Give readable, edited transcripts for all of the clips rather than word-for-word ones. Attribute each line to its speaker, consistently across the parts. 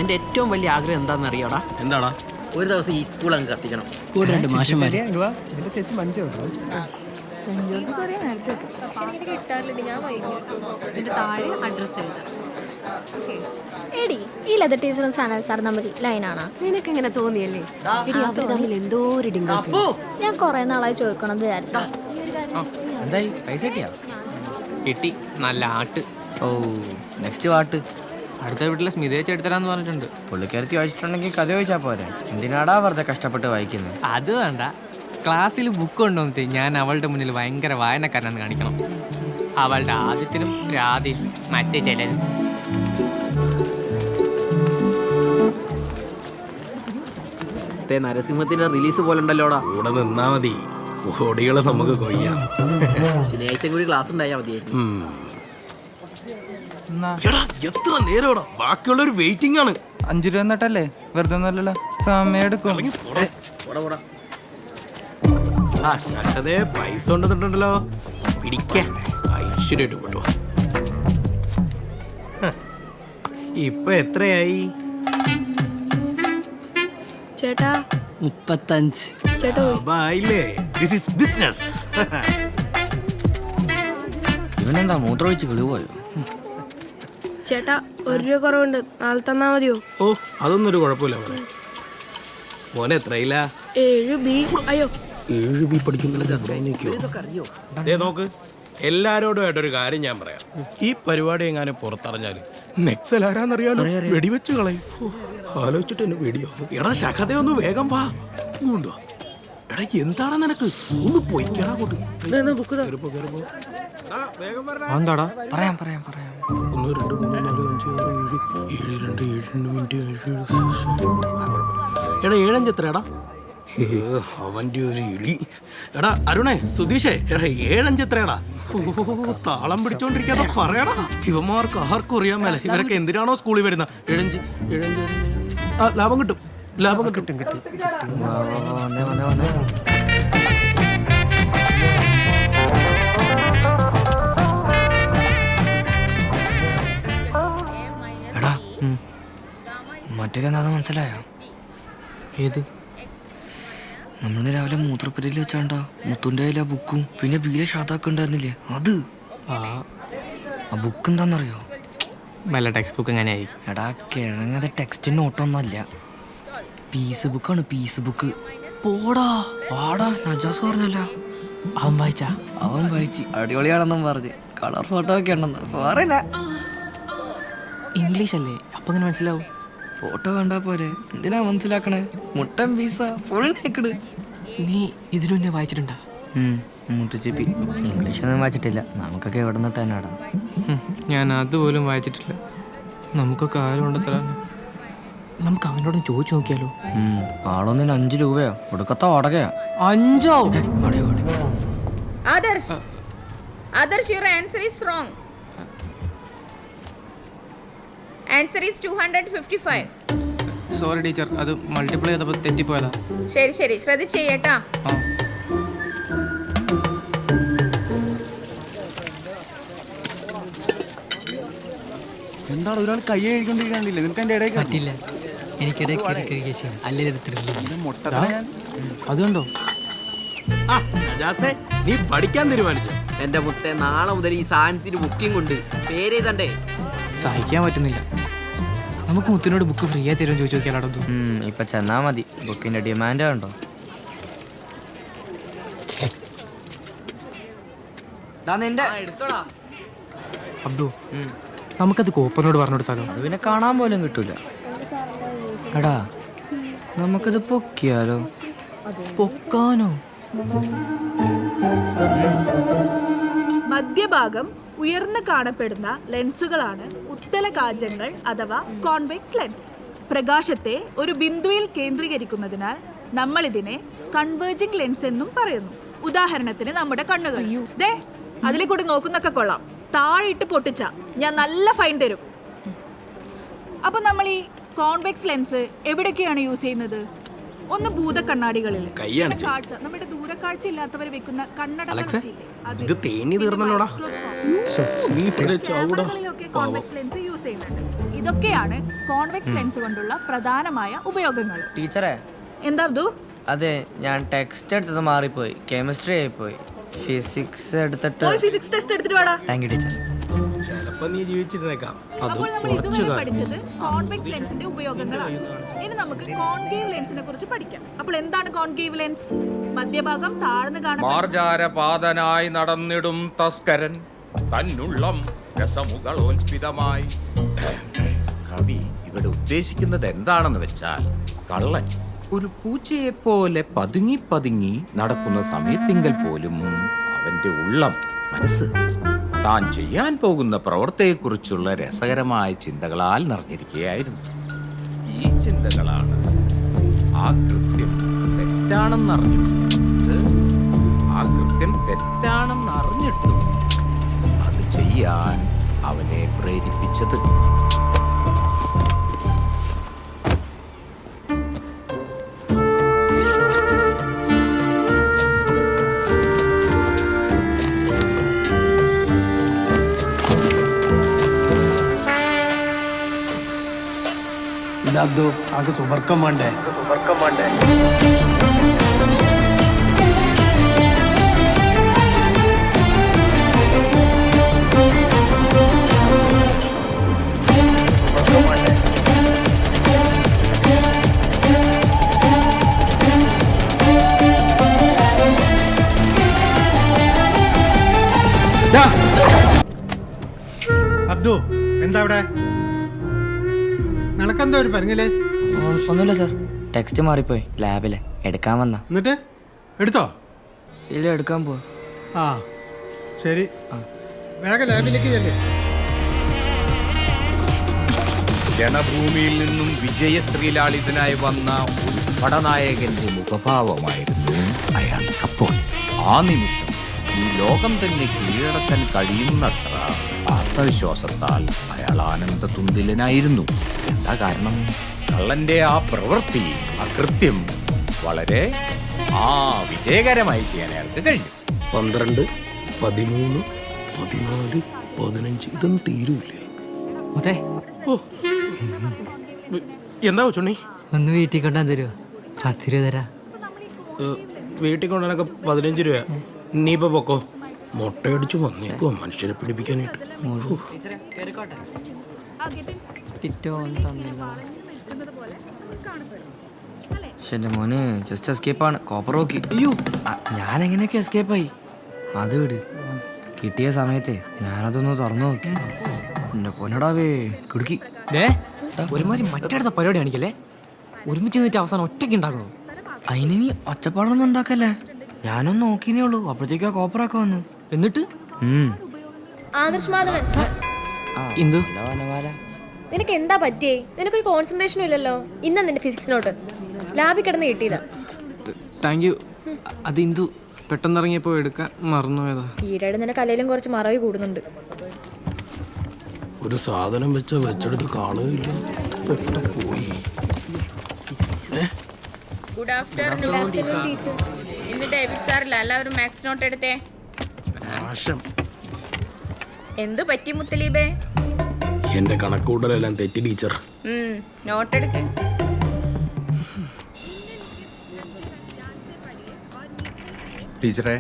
Speaker 1: എൻ്റെ ഏറ്റവും വലിയ ആഗ്രഹം എന്താണെന്ന് അറിയാടാ?
Speaker 2: എന്താടാ?
Speaker 1: ഒരു ദിവസം ഈ സ്കൂൾ അങ്ങ് കത്തിക്കണം.
Speaker 3: കൂടെ രണ്ട് മാഷന്മാര്.
Speaker 4: എടി ഈ ലത ടീച്ചറും സനൽ സാർ തമ്മിൽ ലൈനാണ്.
Speaker 5: നിനക്ക് എങ്ങനെ തോന്നിയല്ലേ? അവര് തമ്മിൽ എന്തോ ഒരു
Speaker 4: ഞാൻ കുറെ നാളായി ചോദിക്കണം എന്ന് വിചാരിച്ച.
Speaker 3: എന്തായി പൈസ കിട്ടിയാ? കിട്ടി, നല്ല ആട്ട്. ഓ നെക്സ്റ്റ് പാട്ട് അടുത്ത വീട്ടിലെ സ്മിത എടുത്തരാന്ന് പറഞ്ഞിട്ടുണ്ട്. പുള്ളിക്കാരത്തി വായിച്ചിട്ടുണ്ടെങ്കിൽ കഥ ചോദിച്ചാൽ പോരെ, എന്തിനാടാ വെറുതെ കഷ്ടപ്പെട്ട് വായിക്കുന്നത്? അത് വേണ്ട, ക്ലാസ്സിൽ ബുക്ക് കൊണ്ടുവന്നിട്ട് ഞാൻ അവളുടെ മുന്നിൽ ഭയങ്കര വായനക്കാരനാന്ന് കാണിക്കണം. അവളുടെ ആദ്യത്തിനും രാധയും മറ്റേ ചിലരും.
Speaker 1: നരസിംഹത്തിന്റെ റിലീസ് പോലെ ഉണ്ടല്ലോടാ.
Speaker 2: കൂടെ നിന്നാ മതി, കോടികള് നമുക്ക് കൊയ്യാം.
Speaker 1: ശനിയാഴ്ച കൂടി ക്ലാസ് ഉണ്ടായാൽ മതിയായിരുന്നു.
Speaker 2: എത്ര നേരം ബാക്കിയുള്ളൊരു വെയിറ്റിംഗ് ആണ്.
Speaker 6: 5 രൂപ എന്നിട്ടല്ലേ, വെറുതെ ഒന്നല്ലല്ലോ, സമയം എടുക്കും.
Speaker 2: ആ ശാശ്വതേ പൈസ കൊണ്ടുവന്നിട്ടുണ്ടല്ലോ, പിടിക്കാൻ ഐശ്വര്യമായിട്ട് കൊണ്ടു. ഇപ്പൊ എത്രയായി?
Speaker 4: ചേട്ടാ
Speaker 3: 35.
Speaker 2: ആയില്ലേ? This is business.
Speaker 3: ഇവനെന്താ മൂത്രമൊഴിച്ച് കിളിപോയോ?
Speaker 4: ചേട്ടാ 1 രൂപ കുറവുണ്ട്, നാളെ തന്നാ മതിയോ?
Speaker 2: ഓ അതൊന്നും ഒരു കുഴപ്പമില്ല മോനെ. മോനെ എത്രയില്ല?
Speaker 4: 7B. അയ്യോ
Speaker 2: 7B പഠിക്കുന്നില്ല. നോക്ക്, എല്ലാരോടുമായിട്ടൊരു കാര്യം ഞാൻ പറയാം. ഈ പരിപാടി എങ്ങാനും പുറത്തറിഞ്ഞാല് നെക്സൽ ആരാന്നറിയാലോ, വെടിവെച്ച് കളയും. ആലോചിച്ചിട്ട് എന്നെ വെടിയാവും. എടാ ശഖതയൊന്ന് വേഗം വാ. കൊണ്ടുവാ. എടാ എന്താണ് നിനക്ക്? ഒന്ന് പൊയ്ക്കടാ കൊണ്ട്.
Speaker 3: എന്താടാ? പറയാം പറയാം പറയാം.
Speaker 2: 1 2 3 4 5 6 7 7 2 7 2 7 എത്രയാടാ? അവൻ്റെ ഒരു ഇളി. എടാ അരുണേ, സുധീഷേ, എടാ 7 എത്രയാടാ? താളം പിടിച്ചോണ്ടിരിക്കാതെ പറയടാ. ഇവന്മാർക്ക് ആർക്കും അറിയാൻ മേല ഇവരൊക്കെ എന്തിനാണോ സ്കൂളിൽ വരുന്നത്. 7 ആ ലാഭം കിട്ടും, ലാഭം കിട്ടും.
Speaker 3: എടാ മറ്റേതെന്താ മനസ്സിലായോ? ഏത്? നമ്മളിന്ന് രാവിലെ മൂത്രപ്പുരയിൽ വെച്ചാണ്ടാ മുത്തുൻ്റെ കയ്യിലെ ബുക്കും പിന്നെ വീലെ ഷാദാക്ക് ഉണ്ടായിരുന്നില്ലേ, അത്. ആ ബുക്ക് എന്താണെന്നറിയോ? വല്ല ടെക്സ്റ്റ് ബുക്ക് എങ്ങനെയായിരിക്കും? എടാ കിഴങ്ങത് ടെക്സ്റ്റ് നോട്ടൊന്നുമല്ല, പീസ് ബുക്കാണ്, പീസ് ബുക്ക്. പോടാ പാടാ, നജാസ് പറഞ്ഞല്ല. അവൻ വായിച്ചാ? അവൻ വായിച്ച് അടിപൊളിയാണെന്നും പറഞ്ഞ് കളർ ഫോട്ടോ ഒക്കെ ഉണ്ടെന്ന് പറയില്ല. ഇംഗ്ലീഷ് അല്ലേ, അപ്പൊ എങ്ങനെ മനസ്സിലാവും? ഫോട്ടോ കണ്ടാ പോരെ, എന്തിനാ മനസ്സിലാക്കണേ? മുട്ടൻ പീസ ഫുൾ നേക്കഡ്. നീ ഇതിനു മുന്നേ വായിച്ചിട്ടുണ്ടാ? മുത്തുച്ചിപ്പി ഇംഗ്ലീഷൊന്നും വായിച്ചിട്ടില്ല, നമുക്കൊക്കെ എവിടെ നിന്നിട്ട് തന്നെ ഇടാം. ഞാൻ അതുപോലും വായിച്ചിട്ടില്ല. നമുക്കൊക്കെ ആരും ഉണ്ടെത്തരാണ്. നമുക്ക് അവനോടും ചോദിച്ചു നോക്കിയാലോ? ആളൊന്നിന് 5 രൂപയോ ഒടുക്കത്ത വാടകയാ. 5?
Speaker 7: Others, your answer is wrong. Answer is 255.
Speaker 3: Sorry teacher, അത് മൾട്ടിപ്ലൈ ചെയ്തപ്പോൾ തെറ്റിപ്പോയതാ.
Speaker 7: ശരി ശ്രദ്ധിച്ച് ചെയ്യട്ടാ.
Speaker 6: എന്താണ് ഒരാൾ കൈ കഴിക്കൊണ്ടിരിക്കാണ്ടില്ലേ? നിനക്ക് എൻ്റെ ഇടയിൽ
Speaker 3: പറ്റില്ല, എനിക്കിടയ്ക്ക് അതുകൊണ്ടോ?
Speaker 2: നീ പഠിക്കാൻ തീരുമാനിച്ചു?
Speaker 1: എന്റെ മുത്തെ, നാളെ മുതൽ ഈ സാധനത്തിന് ബുക്കിംഗ് ഉണ്ട്. പേര് എഴുതണ്ടേ?
Speaker 3: സഹിക്കാൻ പറ്റുന്നില്ല. നമുക്ക് മുത്തിനോട് ബുക്ക് ഫ്രീ ആയി തരുമെന്ന് ചോദിച്ചു നോക്കിയാലോ? ഇപ്പൊ ചെന്നാ മതി, ബുക്കിന്റെ ഡിമാൻഡ് കണ്ടോ? അബ്ദു, നമുക്കത് കോപ്പനോട് പറഞ്ഞു കൊടുത്താലോ? അത് പിന്നെ കാണാൻ പോലും കിട്ടൂല. എടാ നമുക്കത് പൊക്കിയാലോ? പൊക്കാനോ?
Speaker 8: മധ്യഭാഗം ഉയർന്നു കാണപ്പെടുന്ന ലെൻസുകളാണ് ഉത്തലകാചങ്ങൾ അഥവാ കോൺവെക്സ് ലെൻസ്. പ്രകാശത്തെ ഒരു ബിന്ദുവിൽ കേന്ദ്രീകരിക്കുന്നതിനാൽ നമ്മൾ ഇതിനെ കൺവേർജിംഗ് ലെൻസ് എന്നും പറയുന്നു. ഉദാഹരണത്തിന് നമ്മുടെ കണ്ണുകൾ. ദേ അതിലെ കൂടി നോക്കുന്നൊക്കെ കൊള്ളാം, താഴെ ഇട്ട് പൊട്ടിച്ച ഞാൻ നല്ല ഫൈൻ തരും. അപ്പൊ നമ്മൾ ഈ കോൺവെക്സ് ലെൻസ് എവിടൊക്കെയാണ് യൂസ് ചെയ്യുന്നത്? ഒന്ന് ഭൂത കണ്ണാടികളിൽ, നമ്മുടെ ദൂരക്കാഴ്ച ഇല്ലാത്തവർ വെക്കുന്ന കണ്ണടകളൊക്കെ
Speaker 2: ഇത് തേഞ്ഞു തീർന്നല്ലോടാ.
Speaker 8: കോൺവെക്സ് ലെൻസ് യൂസ് യൂസ് ചെയ്യുന്നുണ്ട്. ഇതൊക്കെയാണ് കോൺവെക്സ് ലെൻസ് കൊണ്ടുള്ള പ്രധാനമായ ഉപയോഗങ്ങൾ.
Speaker 3: ടീച്ചറെ,
Speaker 8: എന്താ അബ്ദു?
Speaker 3: അതെ, ഞാൻ ടെക്സ്റ്റ് എടുത്തത് മാറിപ്പോയി, കെമിസ്ട്രി ആയിപ്പോയി. ഫിസിക്സ് എടുത്തിട്ട്
Speaker 8: പോയി ഫിസിക്സ് ടെസ്റ്റ് എടുത്തിട്ട് വാടാ.
Speaker 3: Thank you teacher.
Speaker 2: ചിലപ്പോ നീ ജീവിച്ചിരുന്നേക്കാം.
Speaker 8: അപ്പോൾ നമ്മൾ ഇതുവരെ പഠിച്ചത് കോൺവെക്സ് ലെൻസിന്റെ ഉപയോഗങ്ങളാണ്. ഇനി നമുക്ക് കോൺകേവ് ലെൻസിനെ കുറിച്ച് പഠിക്കാം. അപ്പോൾ എന്താണ് കോൺകേവ് ലെൻസ്? മധ്യഭാഗം താഴ്ന്നു കാണുന്ന
Speaker 9: മാർജാരപാതനായി നടന്നിടും തസ്കരൻ തന്നുള്ളം രസമുകളോൽപിതമായി. കവി ഇവിടെ ഉദ്ദേശിക്കുന്നത് എന്താണെന്ന് വെച്ചാൽ, കള്ളൻ ഒരു പൂച്ചയെപ്പോലെ പതുങ്ങി പതുങ്ങി നടക്കുന്ന സമയത്തെങ്കിൽ പോലും അവന്റെ ഉള്ളം, മനസ്സ് താൻ ചെയ്യാൻ പോകുന്ന പ്രവൃത്തിയെക്കുറിച്ചുള്ള രസകരമായ ചിന്തകളാൽ നിറഞ്ഞിരിക്കുകയായിരുന്നു. ഈ ചിന്തകളാണ് ആ കൃത്യം തെറ്റാണെന്നറിഞ്ഞിട്ടും അത് ചെയ്യാൻ അവനെ പ്രേരിപ്പിച്ചത്.
Speaker 2: ഇതോ ആകെ സുബർക്കം വേണ്ടേ?
Speaker 10: അബ്ദു, എന്താ ഇവിടെ? നിനക്കെന്താ ഒരു പറഞ്ഞില്ലേ?
Speaker 3: ഒന്നുമില്ല സാർ, ടെക്സ്റ്റ് മാറിപ്പോയി, ലാബിലെ എടുക്കാൻ വന്ന.
Speaker 10: എന്നിട്ട് എടുത്തോ?
Speaker 3: ഇല്ല, എടുക്കാൻ പോവാ.
Speaker 10: ആ ശരി, വേഗം ലാബിലേക്ക് ചെല്ലേ.
Speaker 9: ജനഭൂമിയിൽ നിന്നും വിജയശ്രീലാളിതനായി വന്ന ഒരു പടനായകന്റെ മുഖഭാവമായിരുന്നു അയാൾക്കപ്പോൾ. ആ നിമിഷം ഈ ലോകം തന്നെ കീഴടക്കാൻ കഴിയുന്നത്ര ആത്മവിശ്വാസത്താൽ അയാൾ ആനന്ദതുന്തിലനായിരുന്നു. എന്താ കാരണം? കള്ളന്റെ ആ പ്രവൃത്തി, ആ കൃത്യം വളരെ വിജയകരമായി ചെയ്യാൻ അയാൾക്ക് കഴിഞ്ഞു.
Speaker 2: 12, 13, 14, 15 ഇതൊന്നും തീരൂലേ? എന്താ ചുണ്ണി?
Speaker 3: ഒന്ന് വീട്ടിൽ കൊണ്ടാൻ തരുമോ? 10 രൂപ തരാ.
Speaker 2: വീട്ടിൽ കൊണ്ടുവന്നൊക്കെ 15 രൂപ. നീ ഇപ്പൊ പൊക്കോ, മുട്ടയടിച്ച് വന്നേക്കോ മനുഷ്യരെ പിടിപ്പിക്കാനായിട്ട്.
Speaker 3: എന്റെ മോനെ ജസ്റ്റ് എസ്കേപ്പാണ്, കോപ്പർ നോക്കി. അയ്യോ, ഞാൻ എങ്ങനെയൊക്കെ എസ്കേപ്പായി. അത് വിട്, കിട്ടിയ സമയത്തെ ഞാനതൊന്ന് തുറന്നു നോക്കി. എന്നെ പൊന്നടാവേ കിടുക്കി.
Speaker 1: ഒരുമാതിരി മറ്റടുത്ത പരിപാടി കാണിക്കല്ലേ? ഒരുമിച്ച് നിന്നിട്ട് അവസാനം ഒറ്റയ്ക്ക് ഉണ്ടാക്കുന്നു.
Speaker 3: അതിന് നീ ഒച്ചപ്പാടൊന്നും ഉണ്ടാക്കല്ലേ, ഞാനൊന്ന് നോക്കിനേ ഉള്ളൂ, അപ്പോഴത്തേക്കാ കോപ്പറൊക്കെ വന്നു.
Speaker 1: എന്നിട്ട്
Speaker 4: ആദർശ് മാധവൻ,
Speaker 1: എന്തു
Speaker 4: നിനക്ക് എന്താ പറ്റിയേ? നിനക്കൊരു കോൺസെൻട്രേഷനും ഇല്ലല്ലോ. ഇന്നാ നിന്റെ ഫിസിക്സ് നോട്ട് ലാബിൽ കിടന്ന് കിട്ടിയതാ.
Speaker 1: Thank you. അത് ഇന്ദു പെട്ടെന്ന് ഇറങ്ങിയപ്പോ എടുക്കാൻ മറന്നുപോയതാ.
Speaker 4: ഈയിടെ നിന്റെ കലയിലും കുറച്ച് മറവി കൂടുന്നുണ്ട്.
Speaker 2: ഒരു സാധനം വെച്ചെടുത്ത് കാണുകയില്ല. പോയി.
Speaker 7: Good afternoon
Speaker 4: teacher.
Speaker 7: ഇന്ന് ഡേവിഡ് സാറില്ല, എല്ലാവരും മാത്സ് നോട്ട് എടുത്തേ. എന്തു പറ്റി മുത്തലീബേ?
Speaker 2: എന്റെ കണക്കൂട്ടലെല്ലാം തെറ്റി ടീച്ചർ.
Speaker 7: നോട്ട് എടുക്ക.
Speaker 9: ടീച്ചറെ,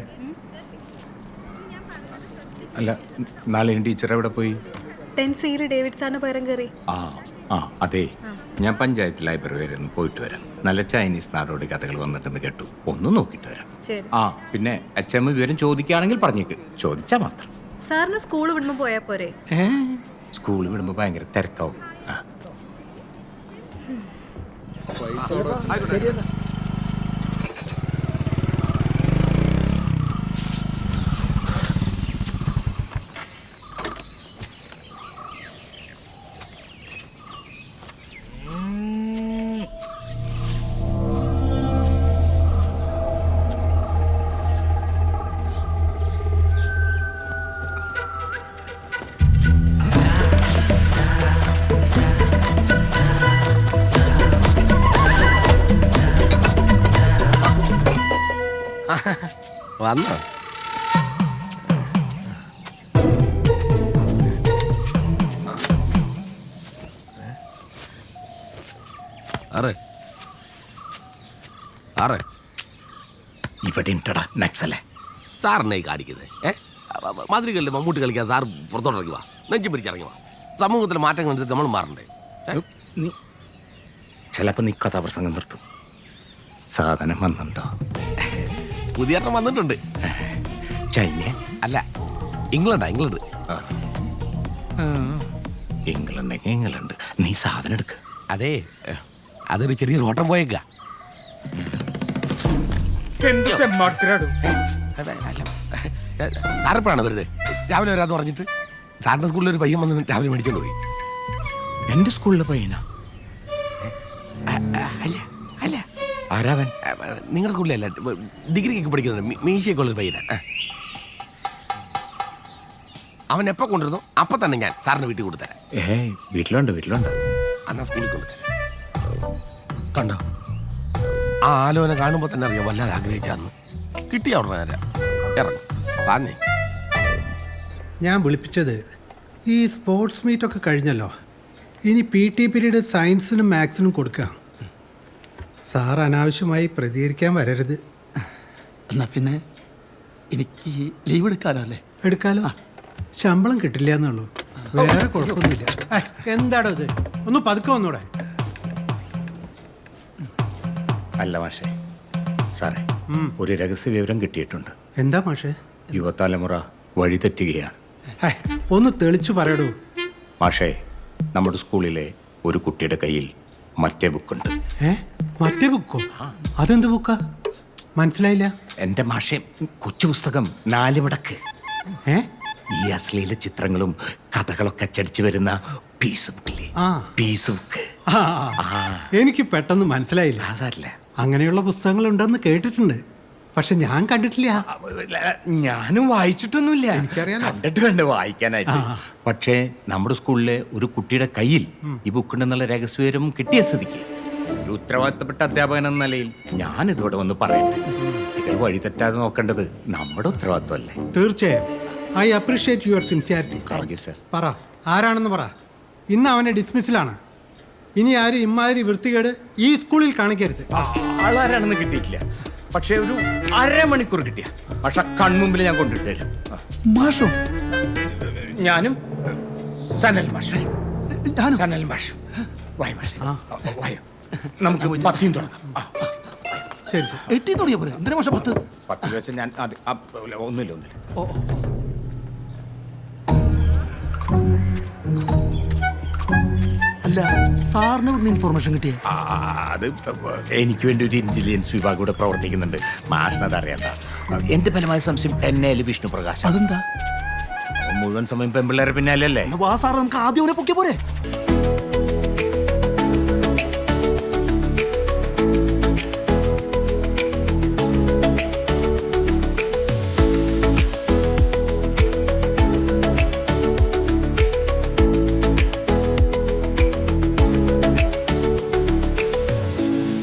Speaker 9: അല്ല നാളെ ടീച്ചർ എവിടെ പോയി?
Speaker 5: ഡേവിഡ് സാറിന് പകരം കയറി.
Speaker 9: അതെ, ഞാൻ പഞ്ചായത്ത് ലൈബ്രറി വരെ ഒന്ന് പോയിട്ട് വരാം. നല്ല ചൈനീസ് നാടോടി കഥകൾ വന്നിട്ടെന്ന് കേട്ടു, ഒന്ന് നോക്കിയിട്ട് വരാം. പിന്നെ അച്ഛമ്മ വിവരം ചോദിക്കുകയാണെങ്കിൽ പറഞ്ഞേക്ക്, ചോദിച്ചാൽ മാത്രം.
Speaker 5: സാറിന് സ്കൂൾ വിടുമ്പോ പോയാ പോരെ?
Speaker 9: സ്കൂൾ വിടുമ്പോ ഭയങ്കര തിരക്കാവും.
Speaker 1: വന്നോ?
Speaker 9: ഇവിടെ ഉണ്ടടാ നക്സലേ.
Speaker 11: സാറിനെ കാണിക്കുന്നത് മാതിരികളിൽ മമ്മൂട്ടി കളിക്കാൻ സാർ പുറത്തോട്ടിറങ്ങി വാ, നെഞ്ചി പിടിച്ചിറങ്ങി വാ. സമൂഹത്തിലെ മാറ്റങ്ങൾ അനുസരിച്ച് നമ്മൾ മാറണ്ടേ?
Speaker 9: ചിലപ്പോ നീ കഥാപ്രസംഗം നിർത്തും. സാധനം വന്നുണ്ടോ?
Speaker 11: പുതിയ എണ്ണം വന്നിട്ടുണ്ട്.
Speaker 9: ചൈന
Speaker 11: അല്ല, ഇംഗ്ലണ്ടാ. ഇംഗ്ലണ്ട്.
Speaker 9: ഇംഗ്ലണ്ട്. നീ സാധനം എടുക്ക.
Speaker 11: അതെ, അതൊരു ചെറിയൊരു ഓട്ടം പോയേക്ക. സാറിപ്പോഴാണ് വരുന്നത്? രാവിലെ വരാന്ന് പറഞ്ഞിട്ട് സാറിന്റെ സ്കൂളിൽ ഒരു പയ്യൻ വന്ന് രാവിലെ മേടിച്ചോണ്ട് പോയി.
Speaker 9: എന്റെ സ്കൂളിലെ പയ്യനാ?
Speaker 11: അല്ല അല്ല,
Speaker 9: ആരാവൻ?
Speaker 11: നിങ്ങളുടെ സ്കൂളിലല്ല, ഡിഗ്രിക്കൊക്കെ പഠിക്കുന്നുണ്ട്, മീശയൊക്കെ ഉള്ളൊരു പയ്യനാ. അവൻ എപ്പോൾ കൊണ്ടുവരുന്നു അപ്പം തന്നെ ഞാൻ സാറിന് വീട്ടിൽ കൊടുത്തരാം.
Speaker 9: വീട്ടിലുണ്ട്.
Speaker 11: എന്നാ സ്കൂളിൽ കൊണ്ടുതരാം. കണ്ടോ, ആ ആലോചന കാണുമ്പോൾ തന്നെ അറിയാം വല്ലാതെ ആഗ്രഹിച്ചാന്ന്. കിട്ടിയ ഉടനെ ഇറങ്ങും. പറഞ്ഞേ,
Speaker 10: ഞാൻ വിളിപ്പിച്ചത് ഈ സ്പോർട്സ് മീറ്റൊക്കെ കഴിഞ്ഞല്ലോ. ഇനി PT പീരീഡ് സയൻസിനും മാത്സിനും കൊടുക്കാം. സാർ അനാവശ്യമായി പ്രതികരിക്കാൻ വരരുത്.
Speaker 2: എന്നാ പിന്നെ എനിക്ക് ലീവ് എടുക്കാലോ? അല്ലേ,
Speaker 10: എടുക്കാലോ. ശമ്പളം കിട്ടില്ല എന്നുള്ളൂ, വേറെ കുഴപ്പമൊന്നുമില്ല. എന്താടോ ഇത്, ഒന്ന് പതുക്കെ വന്നൂടെ?
Speaker 9: അല്ല മാഷേ, സാറേ ഒരു രഹസ്യ വിവരം കിട്ടിയിട്ടുണ്ട്.
Speaker 10: എന്താ മാഷേ?
Speaker 9: യുവതലമുറ വഴിതെറ്റുകയാണ്.
Speaker 10: ഒന്ന് തെളിച്ചു പറയടൂ.
Speaker 9: മാഷേ, നമ്മുടെ സ്കൂളിലെ ഒരു കുട്ടിയുടെ കയ്യിൽ മറ്റേ ബുക്കുണ്ട്.
Speaker 10: മറ്റേ ബുക്കോ? അതെന്ത് ബുക്കാ? മനസ്സിലായില്ല.
Speaker 9: എൻ്റെ മാഷേ, കൊച്ചു പുസ്തകം 4 മടക്ക്. ഈ അശ്ലീല ചിത്രങ്ങളും കഥകളൊക്കെ അച്ചടിച്ചു വരുന്ന പീസ് ബുക്കില്ലേ? Piece book.
Speaker 10: എനിക്ക് പെട്ടെന്ന് മനസ്സിലായില്ല.
Speaker 9: അതല്ല,
Speaker 10: അങ്ങനെയുള്ള പുസ്തകങ്ങൾ ഉണ്ടെന്ന് കേട്ടിട്ടുണ്ട്, പക്ഷെ ഞാൻ കണ്ടിട്ടില്ല.
Speaker 9: ഞാനും വായിച്ചിട്ടൊന്നുമില്ല.
Speaker 10: എനിക്കറിയാം,
Speaker 9: കണ്ടിട്ട് വേണ്ട വായിക്കാനായിട്ട്. പക്ഷേ നമ്മുടെ സ്കൂളിലെ ഒരു കുട്ടിയുടെ കയ്യിൽ ഈ ബുക്കുണ്ടെന്നുള്ള രഹസ്യവിവരം കിട്ടിയ സ്ഥിതിക്ക് ഒരു ഉത്തരവാദിത്തപ്പെട്ട അധ്യാപകൻ എന്ന നിലയിൽ ഞാൻ ഇതിവിടെ വന്ന് പറയട്ടെ. ഇതിൽ വഴി തെറ്റാതെ നോക്കേണ്ടത് നമ്മുടെ ഉത്തരവാദിത്തമല്ലേ?
Speaker 10: തീർച്ചയായും. I appreciate your sincerity.
Speaker 9: Sir,
Speaker 10: പറ, ആരാണെന്ന് പറ. ഇന്ന് അവനെ ഡിസ്മിസിലാണ്. ഇനി ആരും ഇമ്മാതിരി വൃത്തികേട് ഈ സ്കൂളിൽ കാണിക്കരുത്.
Speaker 9: ആളാരാണെന്ന് കിട്ടിയിട്ടില്ല, പക്ഷേ ഒരു അരമണിക്കൂർ കിട്ടിയ പക്ഷെ കൺമുമ്പിൽ ഞാൻ കൊണ്ടിട്ട് തരും.
Speaker 2: മാഷോ?
Speaker 9: ഞാനും സനൽ മാഷ്. സനൽ മാഷ്. വായ മാഷ്, വായോ. നമുക്ക് 10 തുടങ്ങാം.
Speaker 10: ശരി,
Speaker 2: 8 തുടങ്ങിയ പോലെ. എന്തിനാ മാഷ 10?
Speaker 9: 10 വെച്ച് ഞാൻ ഒന്നുമില്ല.
Speaker 2: അല്ല, സാറിന് ഇൻഫോർമേഷൻ കിട്ടിയേ?
Speaker 9: അത് എനിക്ക് വേണ്ടി ഒരു ഇന്റലിജൻസ് വിഭാഗം ഇവിടെ പ്രവർത്തിക്കുന്നുണ്ട്. മാഷിനത് അറിയണ്ട. എന്റെ ഫലമായ സംശയം എന്നെ വിഷ്ണു പ്രകാശ്.
Speaker 2: അതെന്താ?
Speaker 9: മുഴുവൻ സമയം പെമ്പിള്ളേരെ പിന്നാലല്ലേ?
Speaker 2: സാറ് നമുക്ക് ആദ്യം അവനെ പൊക്കിയ പോരെ?